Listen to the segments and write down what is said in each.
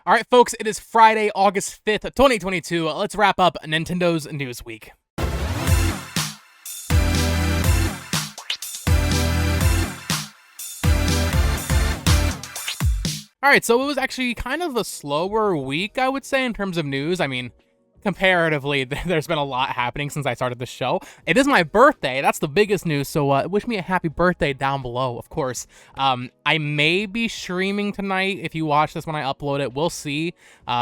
All right, folks, it is Friday, August 5th, 2022. Let's wrap up Nintendo's News Week. All right, so it was actually kind of a slower week, I would say, in terms of news. I mean, comparatively, there's been a lot happening since I started the show. It is my birthday. That's the biggest news, so wish me a happy birthday down below, of course. I may be streaming tonight. If you watch this when I upload it, we'll see,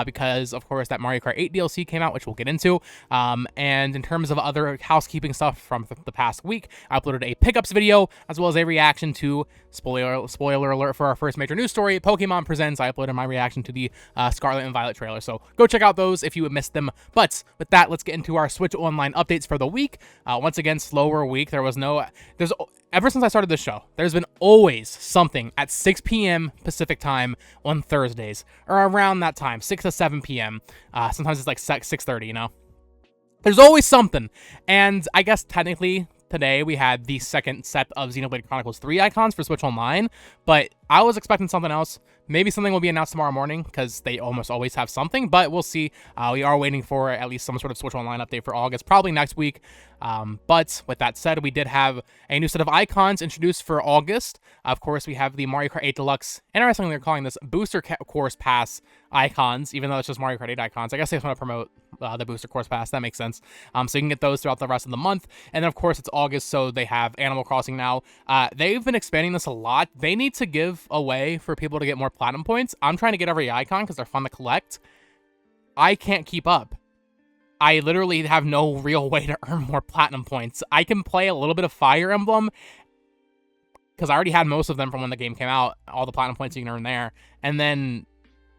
because, of course, that Mario Kart 8 DLC came out, which we'll get into. And in terms of other housekeeping stuff from the past week, I uploaded a pickups video, as well as a reaction to, spoiler alert for our first major news story, Pokemon Presents. I uploaded my reaction to the Scarlet and Violet trailer, so go check out those if you missed them. But with that, let's get into our Switch Online updates for the week. Once again, slower week. Ever since I started this show, there's been always something at 6 p.m. Pacific time on Thursdays, or around that time, 6 to 7 p.m. Sometimes it's like 6:30, you know? There's always something. And I guess technically today we had the second set of Xenoblade Chronicles 3 icons for Switch Online, but I was expecting something else. Maybe something will be announced tomorrow morning, because they almost always have something, but we'll see. We are waiting for at least some sort of Switch Online update for August, probably next week. But with that said, we did have a new set of icons introduced for August. Of course, we have the Mario Kart 8 Deluxe. Interestingly, they're calling this Booster Course Pass icons, even though it's just Mario Kart 8 icons. I guess they just want to promote the Booster Course Pass. That makes sense. So you can get those throughout the rest of the month. And then, of course, it's August, so they have Animal Crossing now. They've been expanding this a lot. They need to give a way for people to get more platinum points. I'm trying to get every icon because they're fun to collect. I can't keep up. I literally have no real way to earn more platinum points. I can play a little bit of Fire Emblem because I already had most of them from when the game came out, all the platinum points you can earn there. And then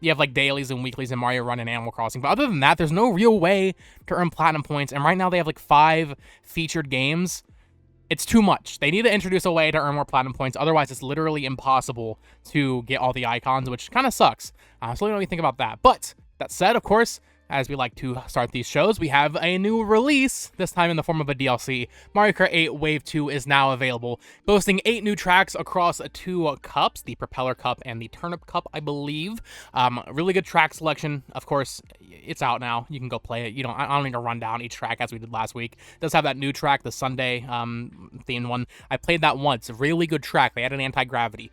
you have like dailies and weeklies in Mario Run and Animal Crossing. But other than that, there's no real way to earn platinum points. And right now they have like 5 featured games. It's too much. They need to introduce a way to earn more platinum points. Otherwise, it's literally impossible to get all the icons, which kind of sucks. So let me know what you think about that. But that said, of course, as we like to start these shows, we have a new release, this time in the form of a DLC. Mario Kart 8 Wave 2 is now available, boasting 8 new tracks across 2 cups, the Propeller Cup and the Turnip Cup, I believe. Really good track selection. Of course, it's out now. You can go play it. I don't need to run down each track as we did last week. It does have that new track, the Sunday themed one. I played that once. Really good track. They added anti-gravity.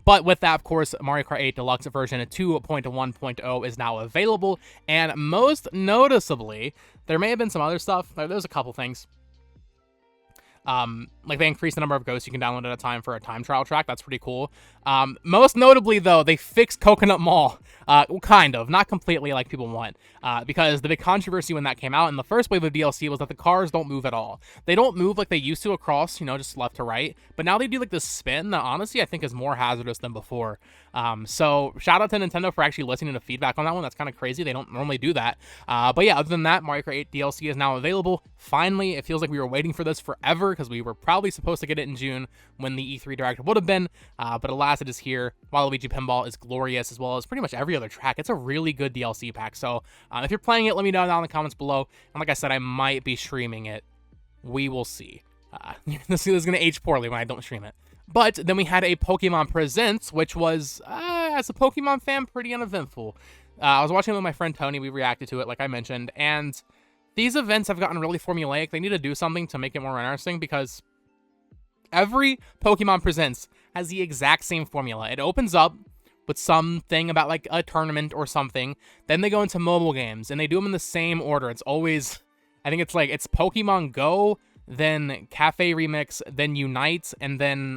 But with that, of course, Mario Kart 8 Deluxe version 2.1.0 is now available, and most noticeably, there may have been some other stuff. There's a couple things. Like they increased the number of ghosts you can download at a time for a time trial track. That's pretty cool. Most notably, though, they fixed Coconut Mall. Kind of. Not completely like people want. Because the big controversy when that came out in the first wave of DLC was that the cars don't move at all. They don't move like they used to across, just left to right. But now they do like this spin that honestly I think is more hazardous than before. So shout out to Nintendo for actually listening to feedback on that one. That's kind of crazy. They don't normally do that. But yeah, other than that, Mario Kart 8 DLC is now available. Finally, it feels like we were waiting for this forever because we were probably supposed to get it in June when the E3 Direct would have been. But alas, it is here. Waluigi Pinball is glorious, as well as pretty much every other track. It's a really good DLC pack. So if you're playing it, let me know down in the comments below. And like I said, I might be streaming it. We will see. This is going to age poorly when I don't stream it. But then we had a Pokemon Presents, which was, as a Pokemon fan, pretty uneventful. I was watching it with my friend Tony. We reacted to it, like I mentioned. And these events have gotten really formulaic. They need to do something to make it more interesting because every Pokemon Presents has the exact same formula. It opens up with something about like a tournament or something. Then they go into mobile games and they do them in the same order. It's always, I think it's Pokemon Go, then Cafe Remix, then Unite, and then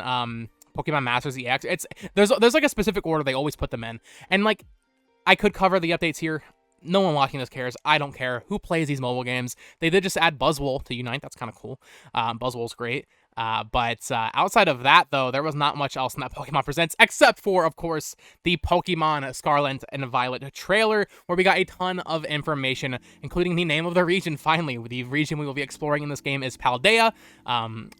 Pokemon Masters EX. There's like a specific order they always put them in. And like I could cover the updates here. No one watching this cares. I don't care who plays these mobile games. They did just add Buzzwole to Unite. That's kind of cool. Buzzwole's great. But outside of that, though, there was not much else in that Pokemon Presents, except for, of course, the Pokemon Scarlet and Violet trailer, where we got a ton of information, including the name of the region, finally. The region we will be exploring in this game is Paldea.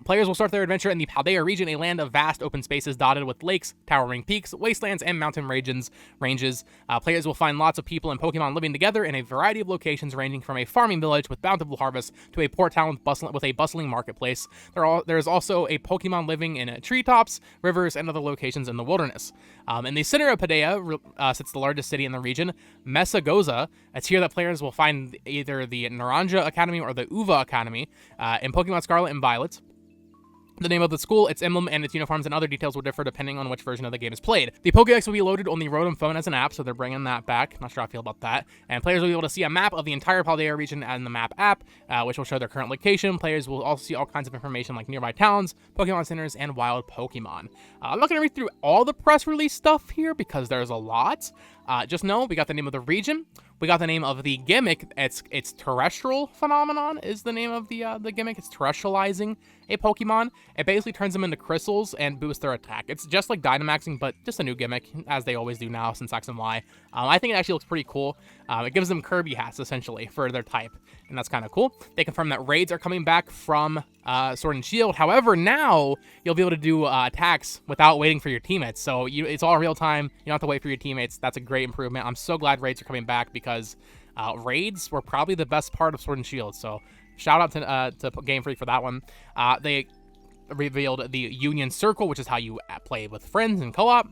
Players will start their adventure in the Paldea region, a land of vast open spaces dotted with lakes, towering peaks, wastelands, and mountain ranges. Players will find lots of people and Pokemon living together in a variety of locations, ranging from a farming village with bountiful harvests to a port town with a bustling marketplace. There's there's also a Pokemon living in treetops, rivers, and other locations in the wilderness. In the center of Paldea sits the largest city in the region, Mesagoza. It's here that players will find either the Naranja Academy or the Uva Academy in Pokemon Scarlet and Violet. The name of the school, its emblem, and its uniforms and other details will differ depending on which version of the game is played. The Pokédex will be loaded on the Rotom phone as an app, so they're bringing that back. Not sure how I feel about that. And players will be able to see a map of the entire Paldea region in the map app, which will show their current location. Players will also see all kinds of information like nearby towns, Pokemon centers, and wild Pokemon. I'm not going to read through all the press release stuff here because there's a lot. Just know we got the name of the region. We got the name of the gimmick. It's terrestrial phenomenon is the name of the gimmick. It's terrestrializing a Pokemon. It basically turns them into crystals and boosts their attack. It's just like Dynamaxing, but just a new gimmick, as they always do now since X and Y. I think it actually looks pretty cool. It gives them Kirby hats, essentially, for their type, and that's kind of cool. They confirm that raids are coming back from Sword and Shield. However, now you'll be able to do attacks without waiting for your teammates. So it's all real time. You don't have to wait for your teammates. That's a great improvement. I'm so glad raids are coming back because raids were probably the best part of Sword and Shield. So shout out to Game Freak for that one. They revealed the Union Circle, which is how you play with friends in co-op.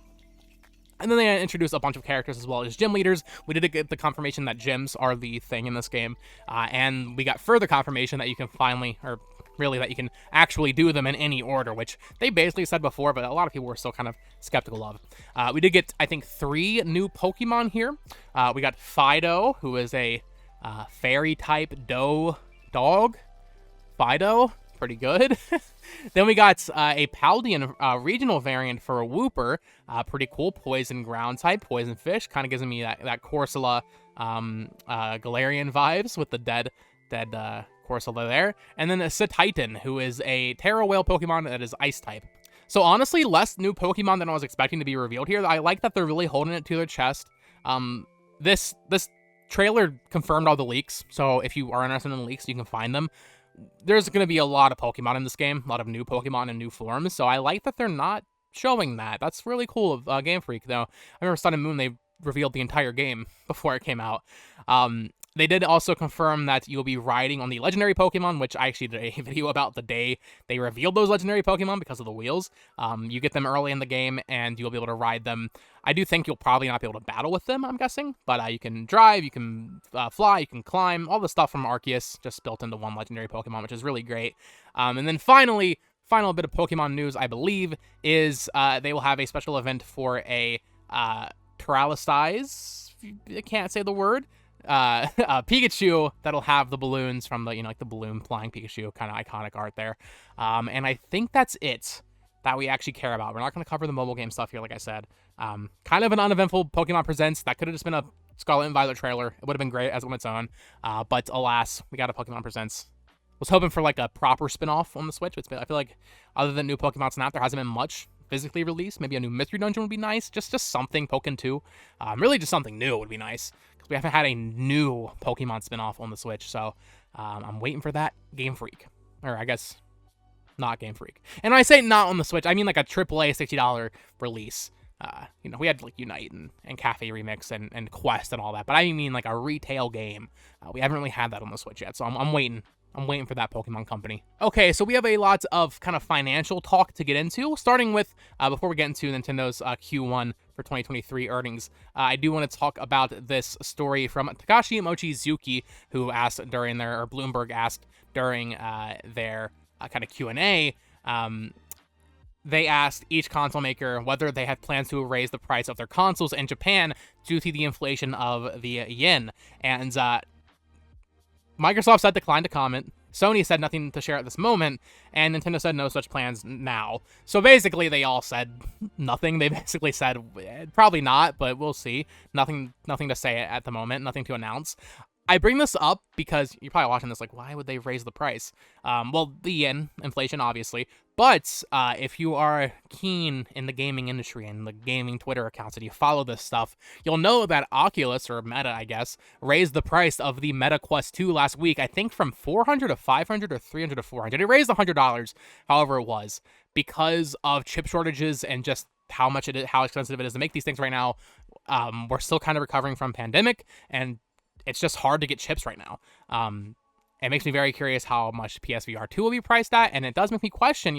And then they introduced a bunch of characters as well as gym leaders. We did get the confirmation that gyms are the thing in this game. And we got further confirmation that you can finally, or really that you can actually do them in any order, which they basically said before, but a lot of people were still kind of skeptical of. We did get, I think, 3 new Pokemon here. We got Fido, who is a fairy-type dog. Fido, pretty good. Then we got a Paldean regional variant for a Wooper. Pretty cool. Poison ground type, poison fish. Kind of gives me that Corsola Galarian vibes with the dead Corsola there. And then a Cetitan, who is a Terra Whale Pokemon that is ice type. So honestly, less new Pokemon than I was expecting to be revealed here. I like that they're really holding it to their chest. This trailer confirmed all the leaks. So if you are interested in the leaks, you can find them. There's going to be a lot of Pokemon in this game, a lot of new Pokemon and new forms, so I like that they're not showing that. That's really cool of Game Freak, though. I remember Sun and Moon, they revealed the entire game before it came out. They did also confirm that you'll be riding on the legendary Pokemon, which I actually did a video about the day they revealed those legendary Pokemon because of the wheels. You get them early in the game, and you'll be able to ride them. I do think you'll probably not be able to battle with them, I'm guessing, but you can drive, you can fly, you can climb, all the stuff from Arceus just built into one legendary Pokemon, which is really great. And then final bit of Pokemon news, I believe, is they will have a special event for a Terralistize, I can't say the word, Pikachu that'll have the balloons from the, like the balloon flying Pikachu, kind of iconic art there. And I think that's it that we actually care about. We're not going to cover the mobile game stuff here, like I said. Kind of an uneventful Pokemon Presents. That could have just been a Scarlet and Violet trailer. It would have been great as on its own. But alas, we got a Pokemon Presents. Was hoping for like a proper spin-off on the Switch. I feel like other than new Pokemon Snap, there hasn't been much physically released. Maybe a new Mystery Dungeon would be nice. Just something Pokken 2. Really just something new would be nice. Because we haven't had a new Pokemon spin-off on the Switch. So I'm waiting for that. Game Freak. Or I guess not Game Freak. And when I say not on the Switch, I mean like a AAA $60 release. We had like Unite and Cafe Remix and Quest and all that. But I mean like a retail game. We haven't really had that on the Switch yet. So I'm waiting. I'm waiting for that Pokemon Company. Okay, so we have a lot of kind of financial talk to get into, starting with, before we get into Nintendo's Q1 for 2023 earnings, I do want to talk about this story from Takashi Mochizuki, who asked during their, or Bloomberg asked during their kind of Q&A, they asked each console maker whether they had plans to raise the price of their consoles in Japan due to the inflation of the yen. And Microsoft said declined to comment, Sony said nothing to share at this moment, and Nintendo said no such plans now. So basically, they all said nothing. They basically said, probably not, but we'll see. Nothing to say at the moment, nothing to announce. I bring this up because you're probably watching this like, why would they raise the price? Well, the yen, inflation, obviously. But if you are keen in the gaming industry and the gaming Twitter accounts and you follow this stuff, you'll know that Oculus, or Meta, I guess, raised the price of the Meta Quest 2 last week, I think from $400 to $500 or $300 to $400. It raised $100, however it was, because of chip shortages and just how expensive it is to make these things right now. We're still kind of recovering from pandemic, and it's just hard to get chips right now. It makes me very curious how much PSVR 2 will be priced at, and it does make me question,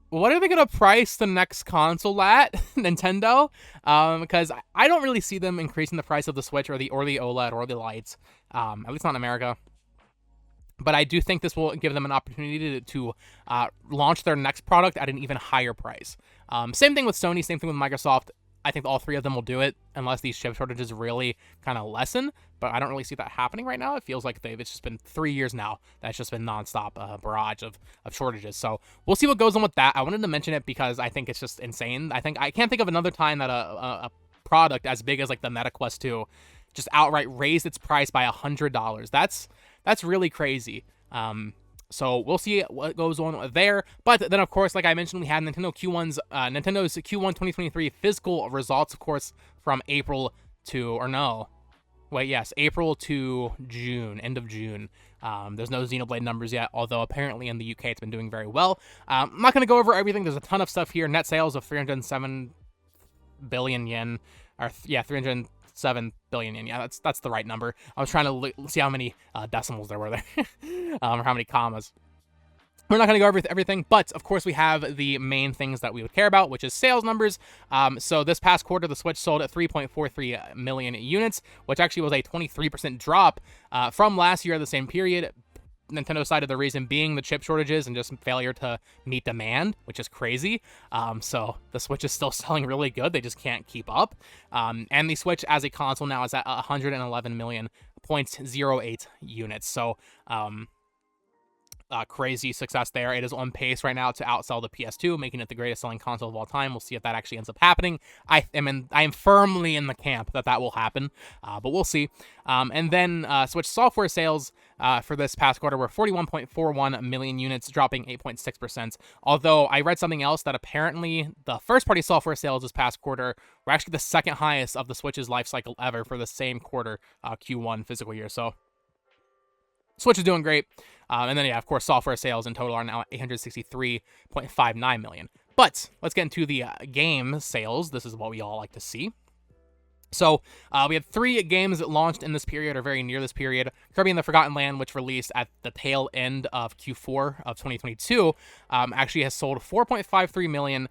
what are they going to price the next console at, Nintendo? Because I don't really see them increasing the price of the Switch or the OLED or the lights, at least not in America. But I do think this will give them an opportunity to launch their next product at an even higher price. Same thing with Sony, same thing with Microsoft. I think all three of them will do it unless these chip shortages really kind of lessen. But I don't really see that happening right now. It feels like it's just been 3 years now. That's just been nonstop barrage of shortages. So we'll see what goes on with that. I wanted to mention it because I think it's just insane. I can't think of another time that a product as big as like the Meta Quest 2 just outright raised its price by $100. That's really crazy. So we'll see what goes on there. But then, of course, like I mentioned, we had Nintendo's Q1 2023 fiscal results, of course, from April to June, end of June. There's no Xenoblade numbers yet, although apparently in the UK it's been doing very well. I'm not going to go over everything. There's a ton of stuff here. Net sales of 307 billion yen, 307 billion yen. Yeah, that's the right number. I was trying to see how many decimals there were there, or how many commas. We're not going to go over everything, but of course we have the main things that we would care about, which is sales numbers. So this past quarter, the Switch sold at 3.43 million units, which actually was a 23% drop from last year at the same period. Nintendo cited the reason being the chip shortages and just failure to meet demand, which is crazy. So the Switch is still selling really good. They just can't keep up. And the Switch as a console now is at 111 million 0.08 units. So crazy success there. It is on pace right now to outsell the PS2, making it the greatest selling console of all time. We'll see if that actually ends up happening. I am firmly in the camp that will happen, but we'll see. And then Switch software sales for this past quarter were 41.41 million units, dropping 8.6%. Although I read something else that apparently the first-party software sales this past quarter were actually the second highest of the Switch's life cycle ever for the same quarter, Q1 fiscal year. So Switch is doing great. And then, yeah, of course, software sales in total are now 863.59 million. But let's get into the game sales. This is what we all like to see. So we had 3 games that launched in this period or very near this period. Kirby and the Forgotten Land, which released at the tail end of Q4 of 2022, actually has sold 4.53 million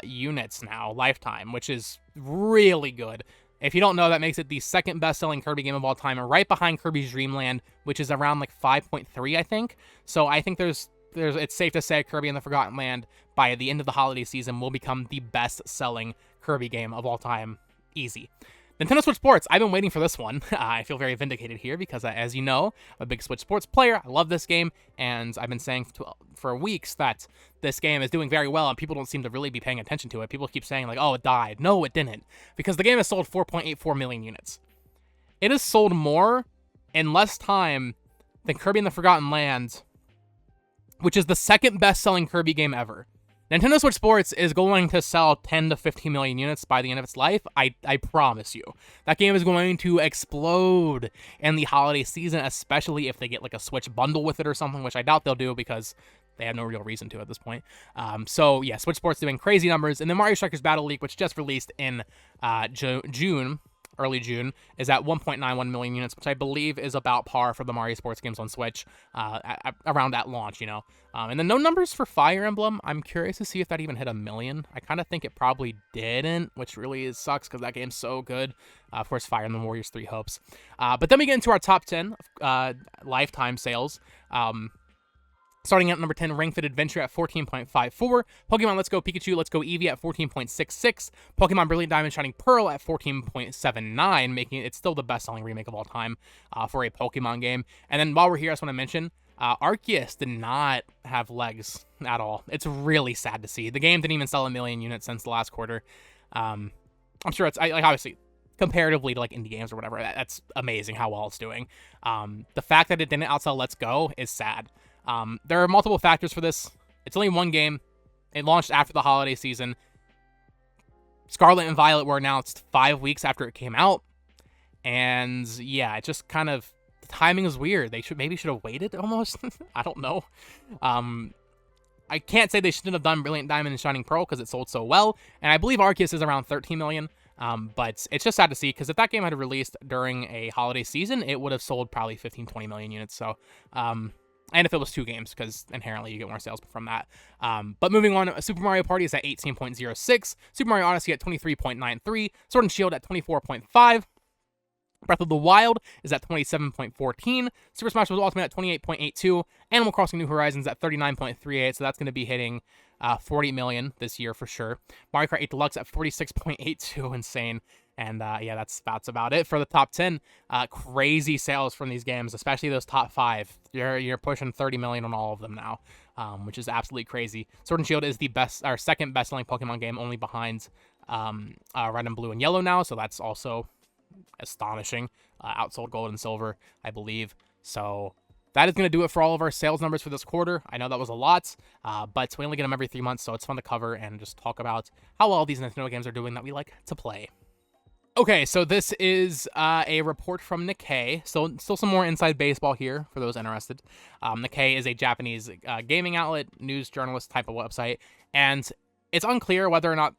units now, lifetime, which is really good. If you don't know, that makes it the second best-selling Kirby game of all time, right behind Kirby's Dream Land, which is around like 5.3, I think. So I think it's safe to say Kirby and the Forgotten Land, by the end of the holiday season, will become the best-selling Kirby game of all time. Easy. Nintendo Switch Sports, I've been waiting for this one. I feel very vindicated here because, as you know, I'm a big Switch Sports player. I love this game, and I've been saying for weeks that this game is doing very well, and people don't seem to really be paying attention to it. People keep saying, like, oh, it died. No, it didn't, because the game has sold 4.84 million units. It has sold more in less time than Kirby and the Forgotten Land, which is the second best-selling Kirby game ever. Nintendo Switch Sports is going to sell 10 to 15 million units by the end of its life. I promise you. That game is going to explode in the holiday season, especially if they get like a Switch bundle with it or something, which I doubt they'll do because they have no real reason to at this point. So yeah, Switch Sports doing crazy numbers. And then Mario Strikers Battle League, which just released in early June, is at 1.91 million units, which I believe is about par for the Mario Sports games on Switch around that launch, And then no numbers for Fire Emblem. I'm curious to see if that even hit 1 million. I kind of think it probably didn't, which really sucks because that game's so good. Of course, Fire Emblem Warriors 3 hopes. But then we get into our top 10 lifetime sales. Starting at number 10, Ring Fit Adventure at 14.54. Pokemon Let's Go Pikachu, Let's Go Eevee at 14.66. Pokemon Brilliant Diamond Shining Pearl at 14.79, making it still the best-selling remake of all time for a Pokemon game. And then while we're here, I just want to mention, Arceus did not have legs at all. It's really sad to see. The game didn't even sell 1 million units since the last quarter. I'm sure it's, obviously, comparatively to like indie games or whatever, that's amazing how well it's doing. The fact that it didn't outsell Let's Go is sad. There are multiple factors for this. It's only one game. It launched after the holiday season. Scarlet and Violet were announced 5 weeks after it came out. And yeah, it just kind of, the timing is weird. They should have waited almost. I don't know. I can't say they shouldn't have done Brilliant Diamond and Shining Pearl because it sold so well. And I believe Arceus is around 13 million. But it's just sad to see, because if that game had released during a holiday season, it would have sold probably 15, 20 million units. So, and if it was 2 games, because inherently you get more sales from that. But moving on, Super Mario Party is at 18.06, Super Mario Odyssey at 23.93, Sword and Shield at 24.5, Breath of the Wild is at 27.14, Super Smash Bros. Ultimate at 28.82, Animal Crossing New Horizons at 39.38, so that's going to be hitting 40 million this year for sure. Mario Kart 8 Deluxe at 46.82, insane. And yeah, that's about it for the top 10. Crazy sales from these games, especially those top 5. You're pushing 30 million on all of them now, which is absolutely crazy. Sword and Shield is the second best-selling Pokemon game, only behind Red and Blue and Yellow now, so that's also astonishing. Outsold Gold and Silver, I believe. So that is going to do it for all of our sales numbers for this quarter. I know that was a lot, but we only get them every 3 months, so it's fun to cover and just talk about how well these Nintendo games are doing that we like to play. Okay, so this is a report from Nikkei. Still some more inside baseball here for those interested. Nikkei is a Japanese gaming outlet, news journalist type of website, and it's unclear whether or not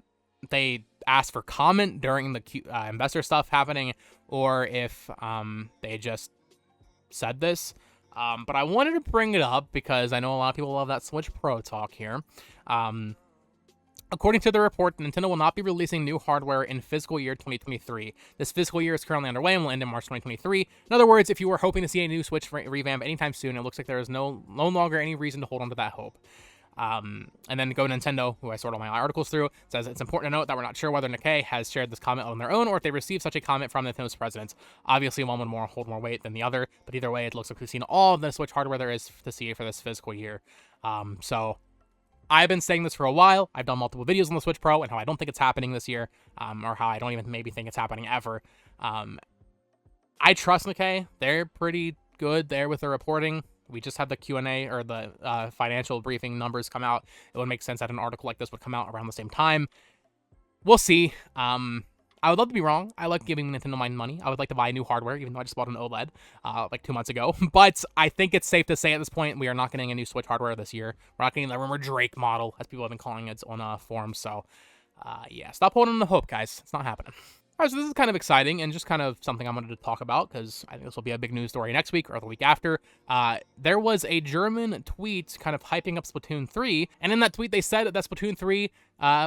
they asked for comment during the investor stuff happening, or if they just said this. But I wanted to bring it up because I know a lot of people love that Switch Pro talk here. According to the report, Nintendo will not be releasing new hardware in fiscal year 2023. This fiscal year is currently underway and will end in March 2023. In other words, if you were hoping to see a new Switch revamp anytime soon, it looks like there is no longer any reason to hold on to that hope. And then Go Nintendo, who I sort all my articles through, says it's important to note that we're not sure whether Nikkei has shared this comment on their own or if they received such a comment from Nintendo's president. Obviously, one would hold more weight than the other, but either way, it looks like we've seen all of the Switch hardware there is to see for this fiscal year. So I've been saying this for a while. I've done multiple videos on the Switch Pro and how I don't think it's happening this year, or how I don't even maybe think it's happening ever. I trust Nikkei. They're pretty good there with their reporting. We just had the Q&A or the financial briefing numbers come out. It would make sense that an article like this would come out around the same time. We'll see. I would love to be wrong. I like giving Nintendo my money. I would like to buy new hardware, even though I just bought an OLED like 2 months ago. But I think it's safe to say at this point we are not getting a new Switch hardware this year. We're not getting the rumored Drake model, as people have been calling it on forums. So yeah, stop holding on to hope, guys. It's not happening. All right, so this is kind of exciting and just kind of something I wanted to talk about because I think this will be a big news story next week or the week after. There was a German tweet kind of hyping up Splatoon 3, and in that tweet they said that Splatoon 3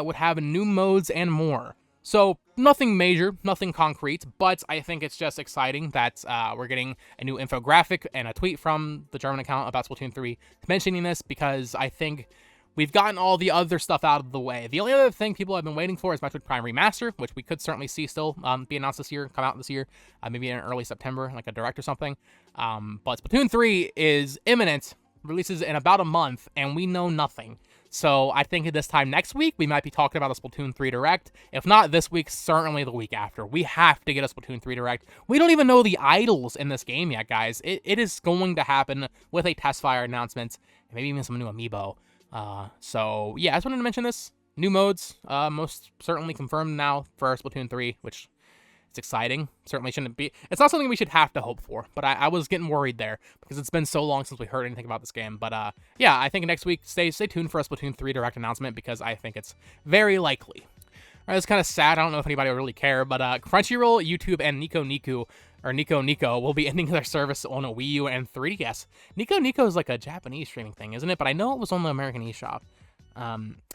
would have new modes and more. So nothing major, nothing concrete, but I think it's just exciting that we're getting a new infographic and a tweet from the German account about Splatoon 3 mentioning this, because I think we've gotten all the other stuff out of the way. The only other thing people have been waiting for is Metroid Prime Remaster, which we could certainly see still be announced this year, come out this year, maybe in early September, like a direct or something. But Splatoon 3 is imminent, releases in about a month, and we know nothing. So I think at this time next week, we might be talking about a Splatoon 3 Direct. If not this week, certainly the week after. We have to get a Splatoon 3 Direct. We don't even know the idols in this game yet, guys. It is going to happen with a test fire announcement, and maybe even some new amiibo. So yeah, I just wanted to mention this. New modes, most certainly confirmed now for Splatoon 3, which is exciting. Certainly shouldn't be. It's not something we should have to hope for, but I was getting worried there because it's been so long since we heard anything about this game. But yeah, I think next week, stay tuned for a Splatoon 3 Direct announcement because I think it's very likely. All right, it's kind of sad. I don't know if anybody will really care, but Crunchyroll, YouTube, and Nico Nico will be ending their service on a Wii U and 3DS. Nico Nico is like a Japanese streaming thing, isn't it? But I know it was on the American eShop.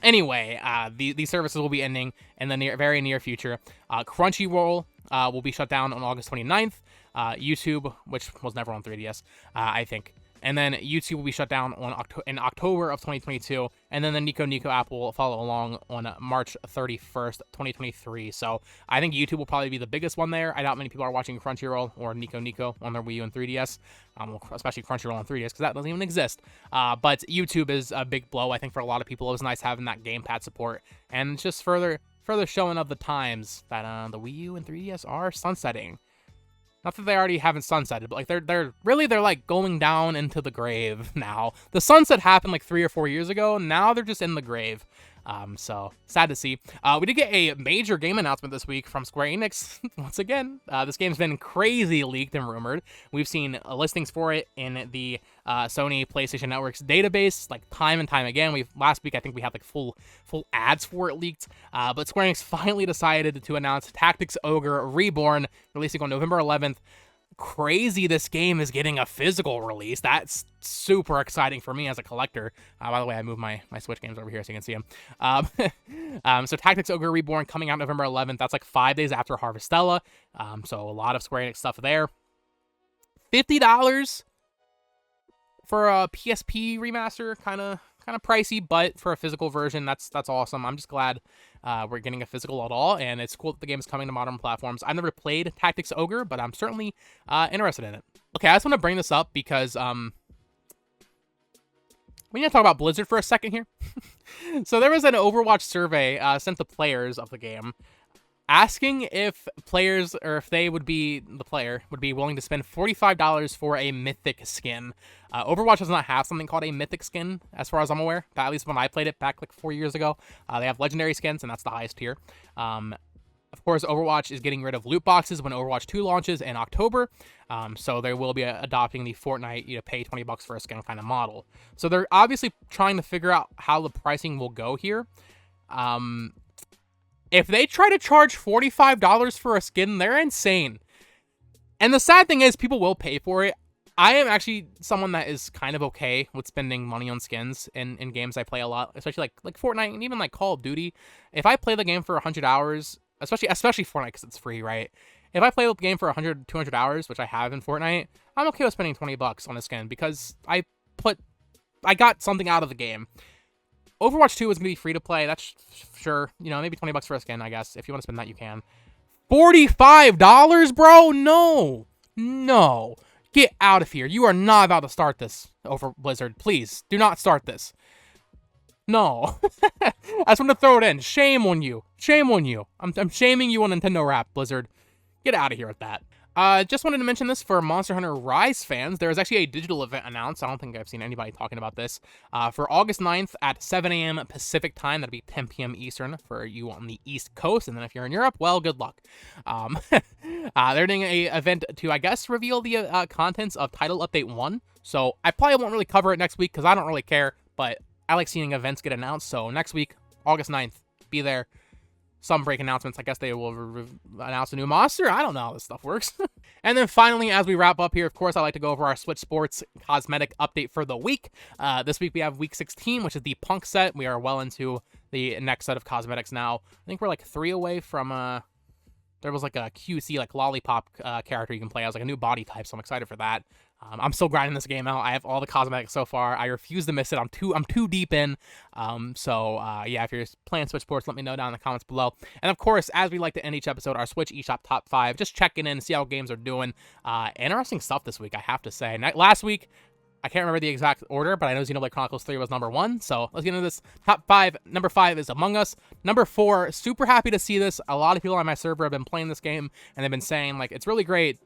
Anyway, these services will be ending in the very near future. Crunchyroll will be shut down on August 29th. YouTube, which was never on 3DS, I think. And then YouTube will be shut down in October of 2022. And then the Nico Nico app will follow along on March 31st, 2023. So I think YouTube will probably be the biggest one there. I doubt many people are watching Crunchyroll or Nico Nico on their Wii U and 3DS, especially Crunchyroll on 3DS because that doesn't even exist. But YouTube is a big blow, I think, for a lot of people. It was nice having that gamepad support. And it's just further showing of the times that the Wii U and 3DS are sunsetting. Not that they already haven't sunsetted, but like they're like going down into the grave now. The sunset happened like 3 or 4 years ago. Now they're just in the grave. So sad to see. We did get a major game announcement this week from Square Enix. Once again, this game's been crazy leaked and rumored. We've seen listings for it in the Sony PlayStation Network's database, like time and time again. Last week I think we had like full ads for it leaked. But Square Enix finally decided to announce Tactics Ogre Reborn, releasing on November 11th. Crazy this game is getting a physical release. That's super exciting for me as a collector. By the way, I moved my Switch games over here so you can see them. So Tactics Ogre Reborn coming out November 11th. That's like 5 days after Harvestella. So a lot of Square Enix stuff there. $50 for a PSP remaster, kind of pricey, but for a physical version, that's awesome. I'm just glad we're getting a physical at all, and it's cool that the game is coming to modern platforms. I've never played Tactics Ogre, but I'm certainly interested in it. Okay, I just want to bring this up because we need to talk about Blizzard for a second here. So there was an Overwatch survey sent to players of the game, asking if players, or if they would be, the player would be willing to spend $45 for a mythic skin. Overwatch does not have something called a mythic skin, as far as I'm aware. At least when I played it back like 4 years ago. They have legendary skins, and that's the highest tier. Of course, Overwatch is getting rid of loot boxes when Overwatch 2 launches in October. So they will be adopting the Fortnite, pay $20 for a skin kind of model. So they're obviously trying to figure out how the pricing will go here. If they try to charge $45 for a skin, they're insane. And the sad thing is, people will pay for it. I am actually someone that is kind of okay with spending money on skins in games I play a lot, especially like Fortnite and even like Call of Duty. If I play the game for 100 hours, especially Fortnite because it's free, right? If I play the game for 100, 200 hours, which I have in Fortnite, I'm okay with spending $20 on a skin because I got something out of the game. Overwatch 2 is going to be free to play. That's sure. Maybe $20 for a skin, I guess. If you want to spend that, you can. $45, bro? No. Get out of here. You are not about to start this over Blizzard. Please, do not start this. No. I just want to throw it in. Shame on you. Shame on you. I'm shaming you on Nintendo Wrap, Blizzard. Get out of here with that. Just wanted to mention this for Monster Hunter Rise fans. There is actually a digital event announced. I don't think I've seen anybody talking about this. For August 9th at 7 a.m. Pacific time. That'll be 10 p.m. Eastern for you on the East Coast. And then if you're in Europe, well, good luck. They're doing an event to, I guess, reveal the contents of Title Update 1. So I probably won't really cover it next week because I don't really care. But I like seeing events get announced. So next week, August 9th, be there. Sunbreak announcements. I guess they will announce a new monster. I don't know how this stuff works. And then finally, as we wrap up here, of course, I like to go over our Switch Sports cosmetic update for the week. This week we have week 16, which is the Punk set. We are well into the next set of cosmetics now. I think we're like 3 away from there was like a QC, like lollipop character you can play as, like a new body type, so I'm excited for that. I'm still grinding this game out. I have all the cosmetics so far. I refuse to miss it. I'm too deep in. Yeah, if you're playing Switch Sports, let me know down in the comments below. And of course, as we like to end each episode, our Switch eShop top 5, just checking in, see how games are doing. Interesting stuff this week, I have to say. Last week, I can't remember the exact order, but I know Xenoblade Chronicles 3 was number 1. So let's get into this. Top 5. Number 5 is Among Us. Number 4, super happy to see this. A lot of people on my server have been playing this game, and they've been saying, like, it's really great.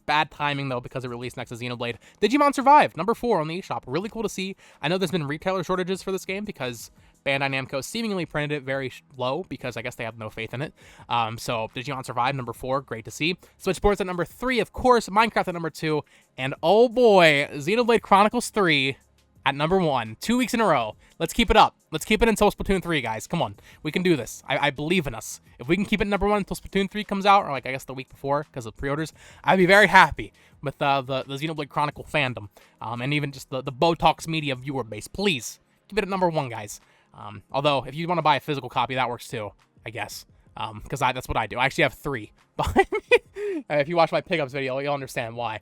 Bad timing, though, because it released next to Xenoblade. Digimon Survive, number 4 on the eShop. Really cool to see. I know there's been retailer shortages for this game because Bandai Namco seemingly printed it very low because I guess they have no faith in it. So Digimon Survive, number 4, great to see. Switch Sports at number 3, of course. Minecraft at number 2. And oh boy, Xenoblade Chronicles 3 at number 1. 2 weeks in a row. Let's keep it up. Let's keep it until Splatoon 3, guys. Come on. We can do this. I believe in us. If we can keep it number 1 until Splatoon 3 comes out, or like I guess the week before because of pre-orders, I'd be very happy with the Xenoblade Chronicle fandom. And even just the Botox Media viewer base. Please, keep it at number 1, guys. Although, if you want to buy a physical copy, that works too, I guess. Because that's what I do. I actually have 3 behind me. If you watch my pickups video, you'll understand why.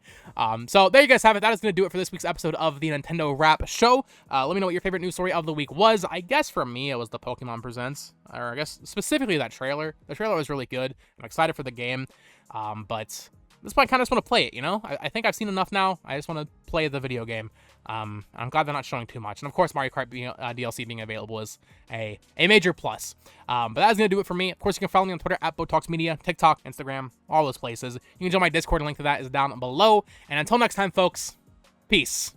So there you guys have it. That is going to do it for this week's episode of the Nintendo Wrap Show. Let me know what your favorite news story of the week was. I guess for me, it was the Pokemon Presents. Or I guess specifically that trailer. The trailer was really good. I'm excited for the game. But at this point, I kind of just want to play it, I think I've seen enough now. I just want to play the video game. I'm glad they're not showing too much. And of course, Mario Kart DLC being available is a major plus. But that's going to do it for me. Of course, you can follow me on Twitter at Botox Media, TikTok, Instagram, all those places. You can join my Discord. Link to that is down below. And until next time, folks, peace.